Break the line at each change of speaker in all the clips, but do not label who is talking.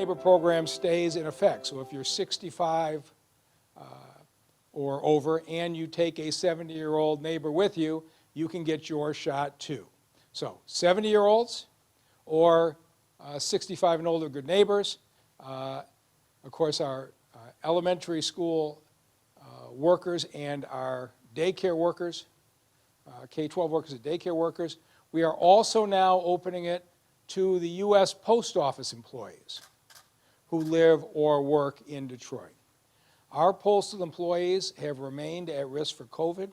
Neighbor program stays in effect. So if you're 65 or over and you take a 70-year-old neighbor with you, you can get your shot too. So 70-year-olds or 65 and older good neighbors. Of course, our elementary school workers and our daycare workers, K-12 workers and daycare workers. We are also now opening it to the U.S. Post Office employees who live or work in Detroit. Our postal employees have remained at risk for COVID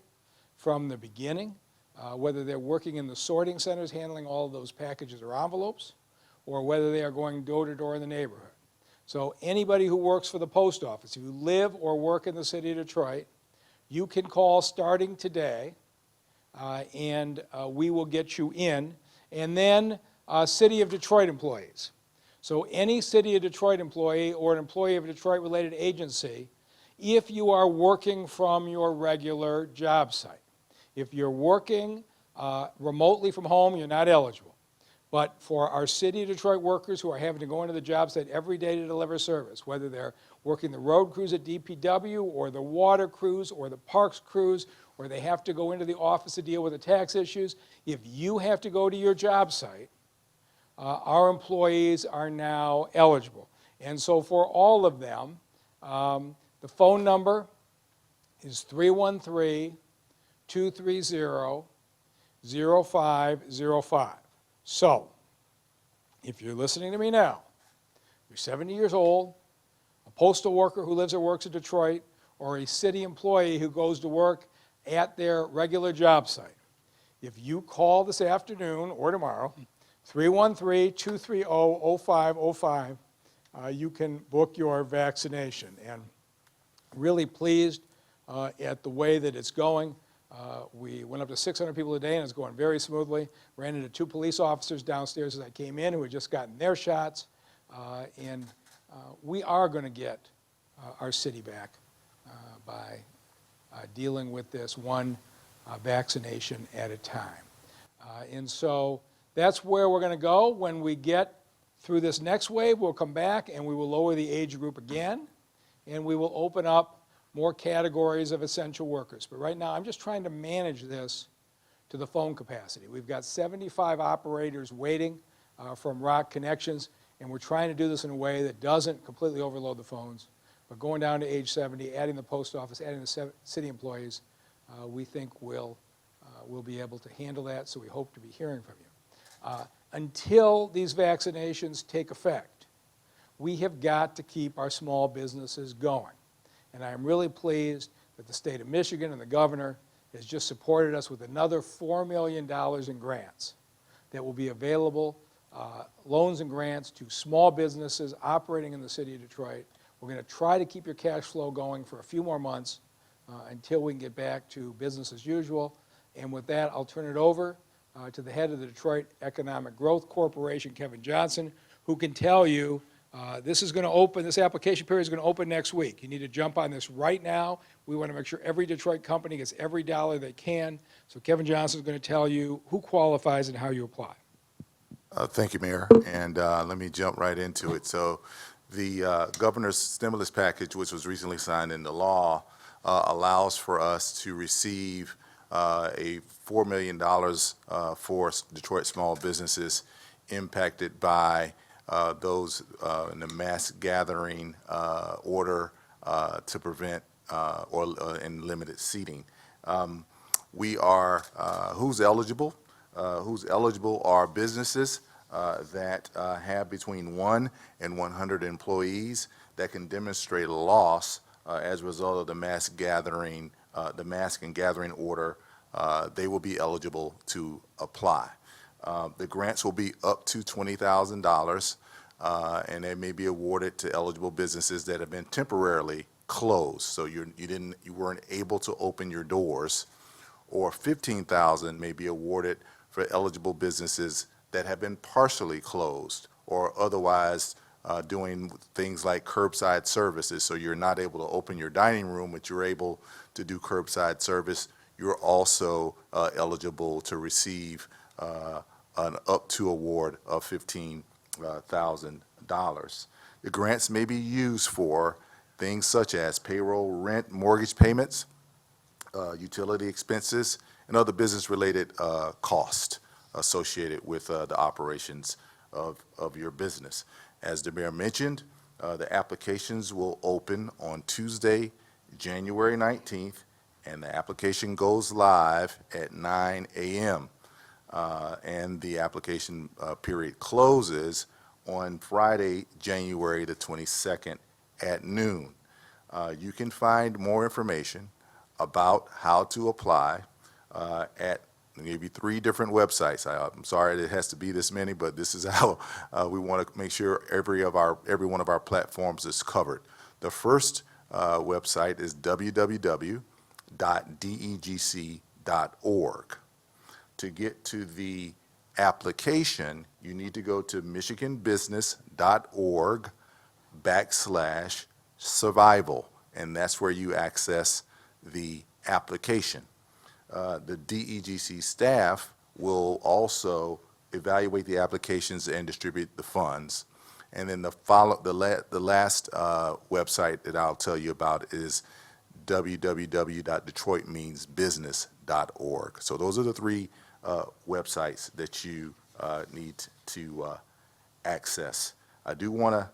from the beginning, whether they're working in the sorting centers handling all of those packages or envelopes, or whether they are going door to door in the neighborhood. So anybody who works for the post office, if you live or work in the city of Detroit, you can call starting today, and we will get you in. And then City of Detroit employees. So any City of Detroit employee or an employee of a Detroit-related agency, if you are working from your regular job site. If you're working remotely from home, you're not eligible. But for our City of Detroit workers who are having to go into the job site every day to deliver service, whether they're working the road crews at DPW or the water crews or the parks crews, or they have to go into the office to deal with the tax issues, if you have to go to your job site, our employees are now eligible. And so for all of them, the phone number is 313-230-0505. So, if you're listening to me now, you're 70 years old, a postal worker who lives or works in Detroit, or a city employee who goes to work at their regular job site, if you call this afternoon or tomorrow, 313-230-0505, you can book your vaccination. And really pleased at the way that it's going. We went up to 600 people a day, and it's going very smoothly. Ran into 2 police officers downstairs as I came in who had just gotten their shots. And we are going to get our city back by dealing with this one vaccination at a time. And so that's where we're going to go. When we get through this next wave, we'll come back and we will lower the age group again, and we will open up more categories of essential workers. But right now, I'm just trying to manage this to the phone capacity. We've got 75 operators waiting from Rock Connections, and we're trying to do this in a way that doesn't completely overload the phones. But going down to age 70, adding the post office, adding the city employees, we think we'll be able to handle that, so we hope to be hearing from you. Until these vaccinations take effect, we have got to keep our small businesses going. And I am really pleased that the state of Michigan and the governor has just supported us with another $4 million in grants that will be available, loans and grants to small businesses operating in the city of Detroit. We're going to try to keep your cash flow going for a few more months until we can get back to business as usual. And with that, I'll turn it over to the head of the Detroit Economic Growth Corporation, Kevin Johnson, who can tell you this application period is going to open next week. You need to jump on this right now. We want to make sure every Detroit company gets every dollar they can. So Kevin Johnson is going to tell you who qualifies and how you apply.
Thank you, Mayor. And let me jump right into it. So the governor's stimulus package, which was recently signed into law, allows for us to receive a $4 million for Detroit small businesses impacted by those in the mass gathering order to prevent and limited seating. We are, who's eligible? Who's eligible are businesses that have between 1 and 100 employees that can demonstrate a loss as a result of the mass gathering, the mask and gathering order. They will be eligible to apply. The grants will be up to $20,000, and they may be awarded to eligible businesses that have been temporarily closed. So you weren't able to open your doors, or $15,000 may be awarded for eligible businesses that have been partially closed or otherwise doing things like curbside services. So you're not able to open your dining room, but you're able to do curbside service. You're also eligible to receive an up to award of $15,000. $100,000. The grants may be used for things such as payroll, rent, mortgage payments, utility expenses, and other business-related costs associated with the operations of your business. As the mayor mentioned, the applications will open on Tuesday, January 19th, and the application goes live at 9 a.m. And the application period closes on Friday, January the 22nd at noon. You can find more information about how to apply at maybe 3 different websites. I'm sorry it has to be this many, but this is how we want to make sure every one of our platforms is covered. The first website is www.degc.org. To get to the application, you need to go to michiganbusiness.org/survival, and that's where you access the application. The DEGC staff will also evaluate the applications and distribute the funds. And then the last website that I'll tell you about is www.detroitmeansbusiness.org. So those are the 3 websites that you need to access. I do want to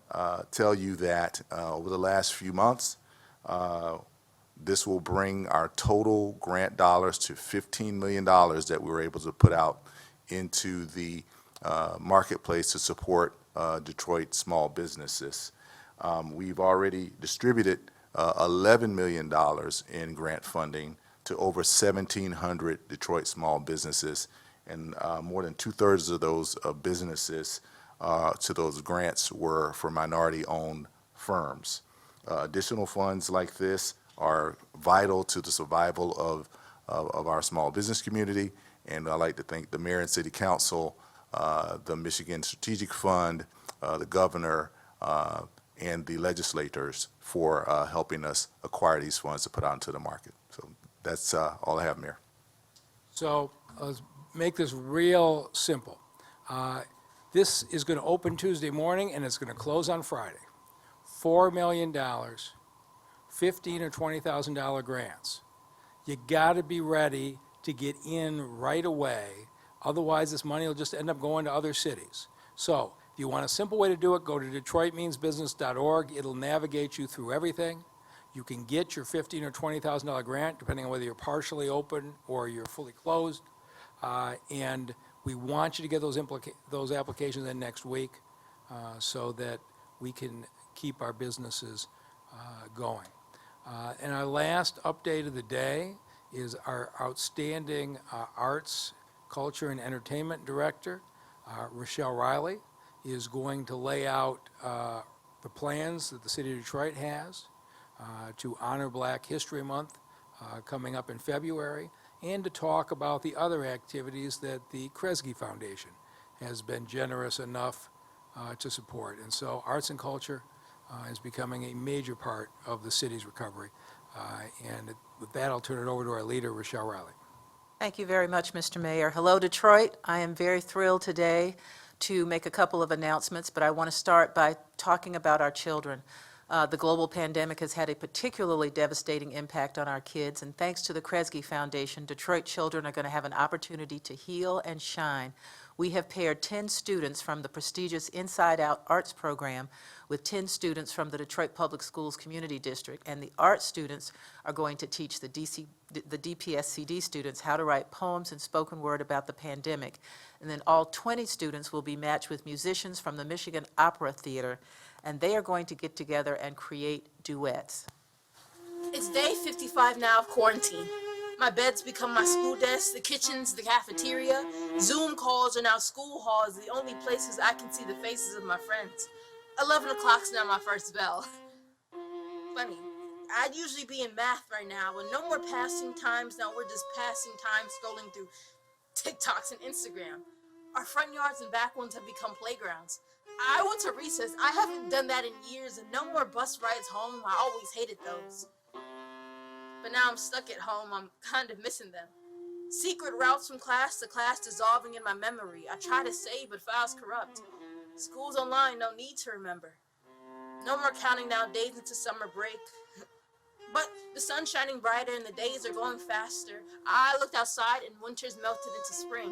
tell you that over the last few months, this will bring our total grant dollars to $15 million that we were able to put out into the marketplace to support Detroit small businesses. We've already distributed $11 million in grant funding to over 1,700 Detroit small businesses, and more than 2/3 of those businesses to those grants were for minority-owned firms. Additional funds like this are vital to the survival of our small business community, and I'd like to thank the mayor and city council, the Michigan Strategic Fund, the governor, and the legislators for helping us acquire these funds to put out into the market. So that's all I have, Mayor.
So let's make this real simple. This is going to open Tuesday morning, and it's going to close on Friday. $4 million, $15,000 or $20,000 grants. You got to be ready to get in right away. Otherwise, this money will just end up going to other cities. So if you want a simple way to do it, go to DetroitMeansBusiness.org. It'll navigate you through everything. You can get your $15,000 or $20,000 grant, depending on whether you're partially open or you're fully closed. And we want you to get those applications in next week so that we can keep our businesses going. And our last update of the day is our outstanding arts, culture, and entertainment director, Rochelle Riley, is going to lay out the plans that the city of Detroit has to honor Black History Month coming up in February, and to talk about the other activities that the Kresge Foundation has been generous enough to support. And so arts and culture is becoming a major part of the city's recovery. And with that, I'll turn it over to our leader, Rochelle Riley.
Thank you very much, Mr. Mayor. Hello, Detroit. I am very thrilled today to make a couple of announcements, but I want to start by talking about our children. The global pandemic has had a particularly devastating impact on our kids, and thanks to the Kresge Foundation, Detroit children are going to have an opportunity to heal and shine. We have paired 10 students from the prestigious Inside Out Arts program with 10 students from the Detroit Public Schools Community District, and the art students are going to teach the DPSCD students how to write poems and spoken word about the pandemic. And then all 20 students will be matched with musicians from the Michigan Opera Theater, and they are going to get together and create duets.
It's day 55 now of quarantine. My bed's become my school desk, the kitchen's the cafeteria. Zoom calls are now school halls, the only places I can see the faces of my friends. 11 o'clock's now my first bell. Funny, I'd usually be in math right now, but no more passing times. Now we're just passing time scrolling through TikToks and Instagram. Our front yards and back ones have become playgrounds. I went to recess. I haven't done that in years, and no more bus rides home. I always hated those. But now I'm stuck at home. I'm kind of missing them. Secret routes from class to class dissolving in my memory. I try to save, but files corrupt. School's online, no need to remember. No more counting down days into summer break. But the sun's shining brighter and the days are going faster. I looked outside and winter's melted into spring.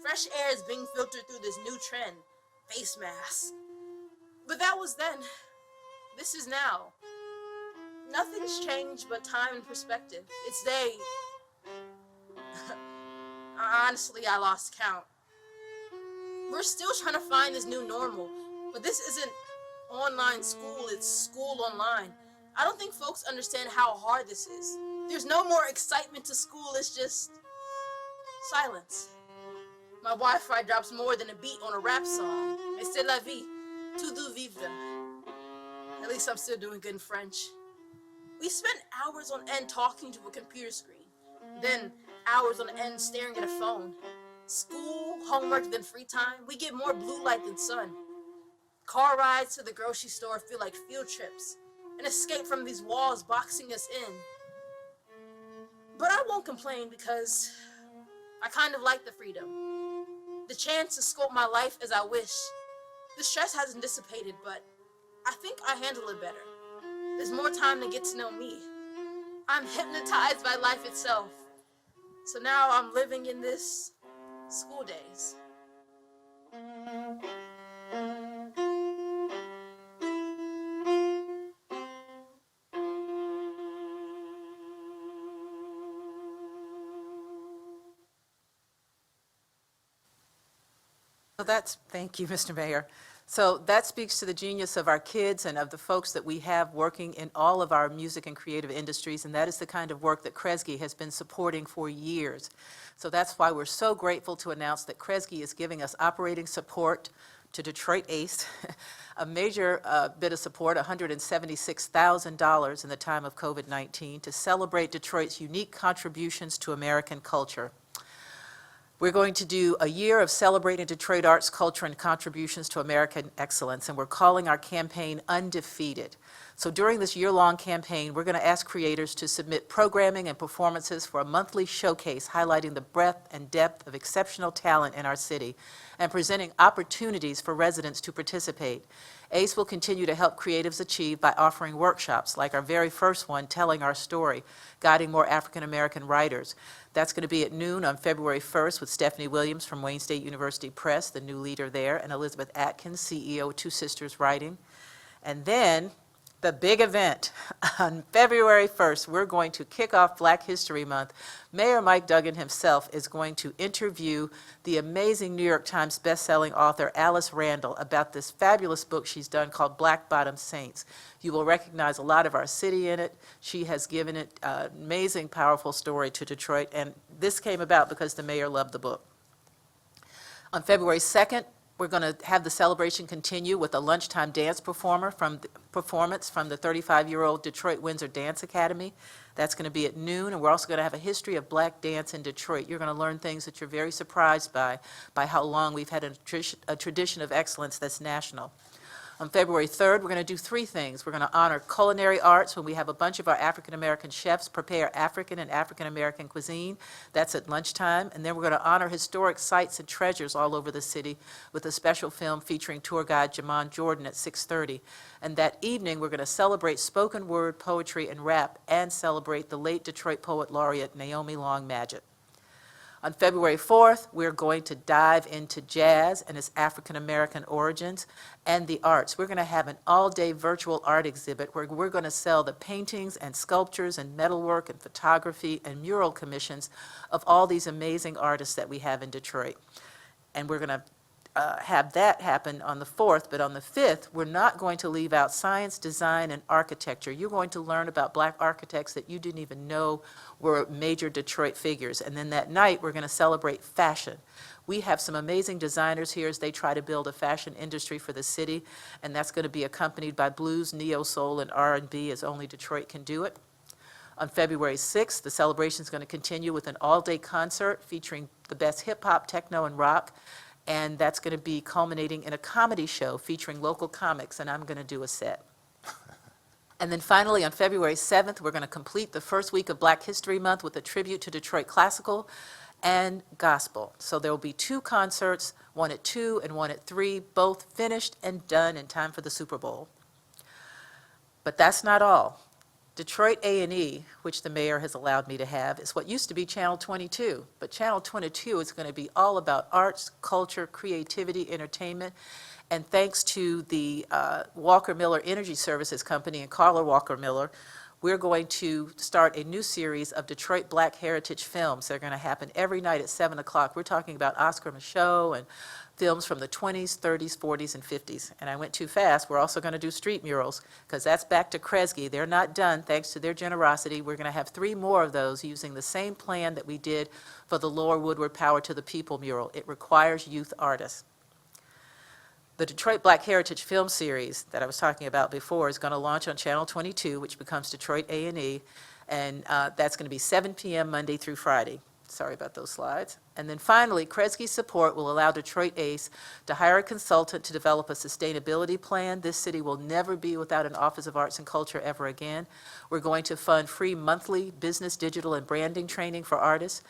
Fresh air is being filtered through this new trend, face masks. But that was then. This is now. Nothing's changed but time and perspective. It's day. Honestly, I lost count. We're still trying to find this new normal, but this isn't online school, it's school online. I don't think folks understand how hard this is. There's no more excitement to school, it's just silence. My Wi-Fi drops more than a beat on a rap song. Mais c'est la vie, tout doux vivre. At least I'm still doing good in French. We spent hours on end talking to a computer screen, then hours on end staring at a phone. School, homework, then free time. We get more blue light than sun. Car rides to the grocery store feel like field trips, an escape from these walls boxing us in. But I won't complain because I kind of like the freedom. The chance to sculpt my life as I wish. The stress hasn't dissipated, but I think I handle it better. There's more time to get to know me. I'm hypnotized by life itself. So now I'm living in this school days.
Thank you, Mr. Mayor. So that speaks to the genius of our kids and of the folks that we have working in all of our music and creative industries, and that is the kind of work that Kresge has been supporting for years. So that's why we're so grateful to announce that Kresge is giving us operating support to Detroit ACE, a major bit of support, $176,000 in the time of COVID-19, to celebrate Detroit's unique contributions to American culture. We're going to do a year of celebrating Detroit arts, culture, and contributions to American excellence, and we're calling our campaign Undefeated. So during this year-long campaign, we're going to ask creators to submit programming and performances for a monthly showcase highlighting the breadth and depth of exceptional talent in our city and presenting opportunities for residents to participate. ACE will continue to help creatives achieve by offering workshops like our very first one, Telling Our Story, guiding more African American writers. That's going to be at noon on February 1st with Stephanie Williams from Wayne State University Press, the new leader there, and Elizabeth Atkins, CEO of Two Sisters Writing. And then the big event on February 1st, we're going to kick off Black History Month. Mayor Mike Duggan himself is going to interview the amazing New York Times bestselling author Alice Randall about this fabulous book she's done called Black Bottom Saints. You will recognize a lot of our city in it. She has given it an amazing, powerful story to Detroit, and this came about because the mayor loved the book. On February 2nd, we're going to have the celebration continue with a lunchtime dance performance from the 35-year-old Detroit Windsor Dance Academy. That's going to be at noon, and we're also going to have a history of black dance in Detroit. You're going to learn things that you're very surprised by how long we've had a tradition of excellence that's national. On February 3rd, we're going to do three things. We're going to honor culinary arts when we have a bunch of our African-American chefs prepare African and African-American cuisine. That's at lunchtime. And then we're going to honor historic sites and treasures all over the city with a special film featuring tour guide Jamon Jordan at 6:30. And that evening, we're going to celebrate spoken word, poetry, and rap, and celebrate the late Detroit Poet Laureate Naomi Long Madgett. On February 4th, we're going to dive into jazz and its African-American origins and the arts. We're going to have an all-day virtual art exhibit where we're going to sell the paintings and sculptures and metalwork and photography and mural commissions of all these amazing artists that we have in Detroit. And we're going to have that happen on the 4th, but on the 5th, we're not going to leave out science, design, and architecture. You're going to learn about black architects that you didn't even know were major Detroit figures. And then that night, we're going to celebrate fashion. We have some amazing designers here as they try to build a fashion industry for the city, and that's going to be accompanied by blues, neo-soul, and R&B as only Detroit can do it. On February 6th, the celebration is going to continue with an all-day concert featuring the best hip-hop, techno, and rock. And that's going to be culminating in a comedy show featuring local comics, and I'm going to do a set. And then finally, on February 7th, we're going to complete the first week of Black History Month with a tribute to Detroit Classical, and gospel. So there will be 2 concerts, one at 2 and one at 3, both finished and done in time for the Super Bowl. But that's not all. Detroit A&E, which the mayor has allowed me to have, is what used to be Channel 22. But Channel 22 is going to be all about arts, culture, creativity, entertainment. And thanks to the Walker Miller Energy Services Company and Carla Walker Miller, we're going to start a new series of Detroit Black Heritage films. They're going to happen every night at 7 o'clock. We're talking about Oscar Micheaux and films from the 20s, 30s, 40s, and 50s. And I went too fast. We're also going to do street murals, because that's back to Kresge. They're not done, thanks to their generosity. We're going to have 3 more of those using the same plan that we did for the Lower Woodward Power to the People mural. It requires youth artists. The Detroit Black Heritage Film Series that I was talking about before is going to launch on Channel 22, which becomes Detroit A&E, and that's going to be 7 p.m. Monday through Friday. Sorry about those slides. And then finally, Kresge's support will allow Detroit ACE to hire a consultant to develop a sustainability plan. This city will never be without an Office of Arts and Culture ever again. We're going to fund free monthly business, digital, and branding training for artists.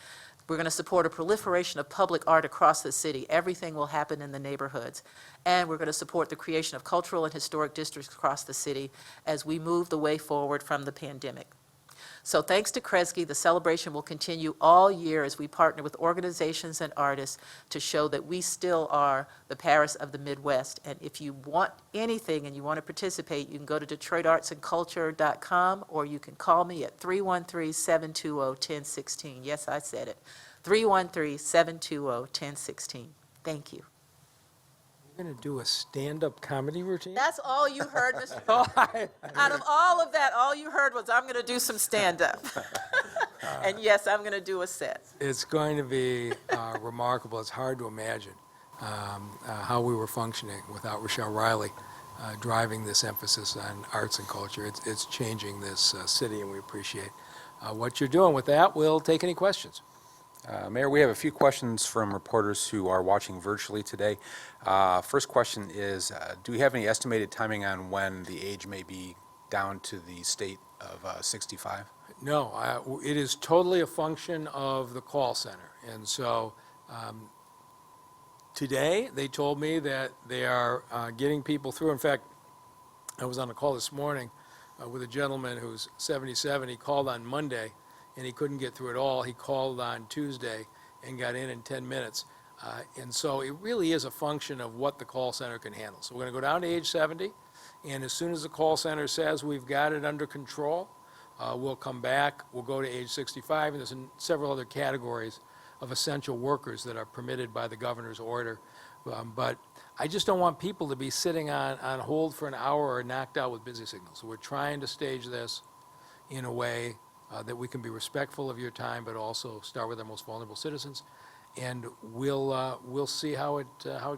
We're going to support a proliferation of public art across the city. Everything will happen in the neighborhoods. And we're going to support the creation of cultural and historic districts across the city as we move the way forward from the pandemic. So thanks to Kresge, the celebration will continue all year as we partner with organizations and artists to show that we still are the Paris of the Midwest. And if you want anything and you want to participate, you can go to DetroitArtsAndCulture.com, or you can call me at 313-720-1016. Yes, I said it. 313-720-1016. Thank you.
You're going to do a stand-up comedy routine?
That's all you heard, Mr.
Oh,
Out of all of that, all you heard was, I'm going to do some stand-up. And yes, I'm going to do a set.
It's going to be remarkable. It's hard to imagine how we were functioning without Rochelle Riley driving this emphasis on arts and culture. It's changing this city, and we appreciate what you're doing. With that, we'll take any questions.
Mayor, we have a few questions from reporters who are watching virtually today. First question is, do we have any estimated timing on when the age may be down to the state of 65?
No, it is totally a function of the call center. And so today, they told me that they are getting people through. In fact, I was on a call this morning with a gentleman who's 77. He called on Monday, and he couldn't get through it all. He called on Tuesday and got in 10 minutes. And so it really is a function of what the call center can handle. So we're going to go down to age 70, and as soon as the call center says we've got it under control, we'll come back, we'll go to age 65, and there's several other categories of essential workers that are permitted by the governor's order. But I just don't want people to be sitting on hold for an hour or knocked out with busy signals. So we're trying to stage this in a way that we can be respectful of your time, but also start with our most vulnerable citizens, and we'll see how it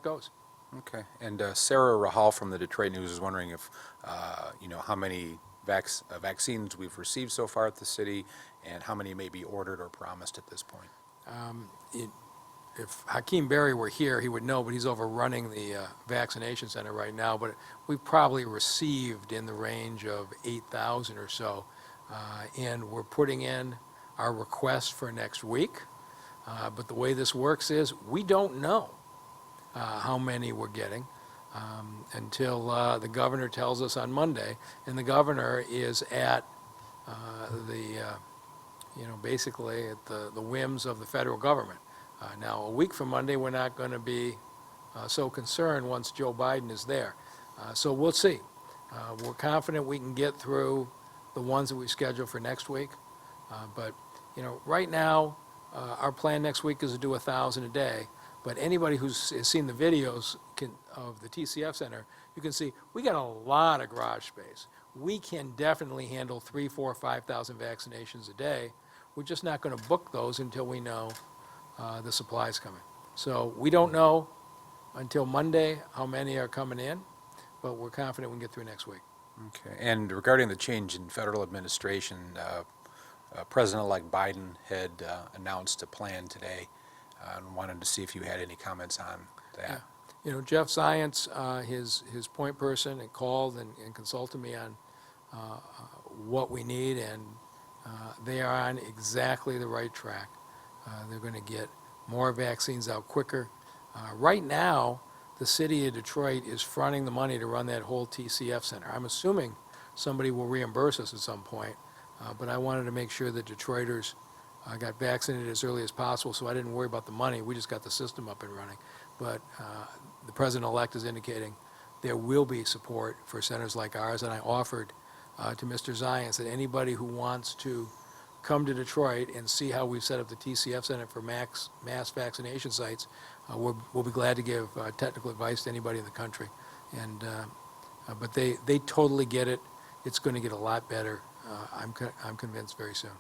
goes.
Okay. And Sarah Rahal from the Detroit News is wondering if, how many vaccines we've received so far at the city, and how many may be ordered or promised at this point.
If Hakeem Berry were here, he would know, but he's overrunning the vaccination center right now. But we've probably received in the range of 8,000 or so. And we're putting in our request for next week. But the way this works is we don't know how many we're getting until the governor tells us on Monday. And the governor is at basically at the whims of the federal government. Now, a week from Monday, we're not going to be so concerned once Joe Biden is there. So we'll see. We're confident we can get through the ones that we scheduled for next week. But right now, our plan next week is to do 1,000 a day. But anybody who's seen the videos of the TCF Center, you can see we got a lot of garage space. We can definitely handle 3,000, 4,000, 5,000 vaccinations a day. We're just not going to book those until we know the supply's coming. So we don't know until Monday how many are coming in, but we're confident we can get through next week.
Okay. And regarding the change in federal administration, President-elect Biden had announced a plan today, and wanted to see if you had any comments on that.
Yeah. Jeff Zients, his point person, and called and consulted me on what we need, and they are on exactly the right track. They're going to get more vaccines out quicker. Right now, the city of Detroit is fronting the money to run that whole TCF center. I'm assuming somebody will reimburse us at some point, but I wanted to make sure that Detroiters got vaccinated as early as possible, so I didn't worry about the money. We just got the system up and running. But the president-elect is indicating there will be support for centers like ours, and I offered to Mr. Zients that anybody who wants to come to Detroit and see how we've set up the TCF Center for mass vaccination sites, we'll be glad to give technical advice to anybody in the country. And but they totally get it. It's going to get a lot better. I'm convinced very soon.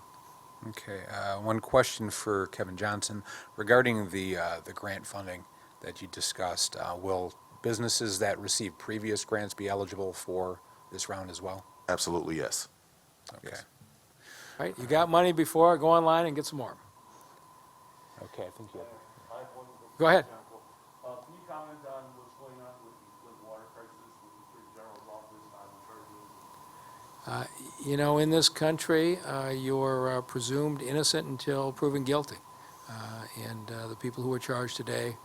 Okay, one question for Kevin Johnson regarding the grant funding that you discussed. Will businesses that receive previous grants be eligible for this round as well?
Absolutely, yes.
Okay.
Yes.
All right, you got money before, go online and get some more.
Okay, I think you have.
Go ahead.
Can you comment on what's going on with water prices with the Attorney General's office on charges?
You know, in this country, you're presumed innocent until proven guilty. And the people who are charged today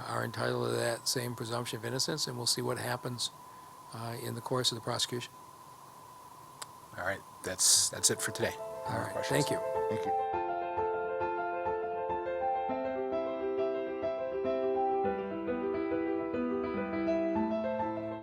are entitled to that same presumption of innocence, and we'll see what happens in the course of the prosecution.
All right, that's it for today.
All right,
Questions?
thank you.
Thank you.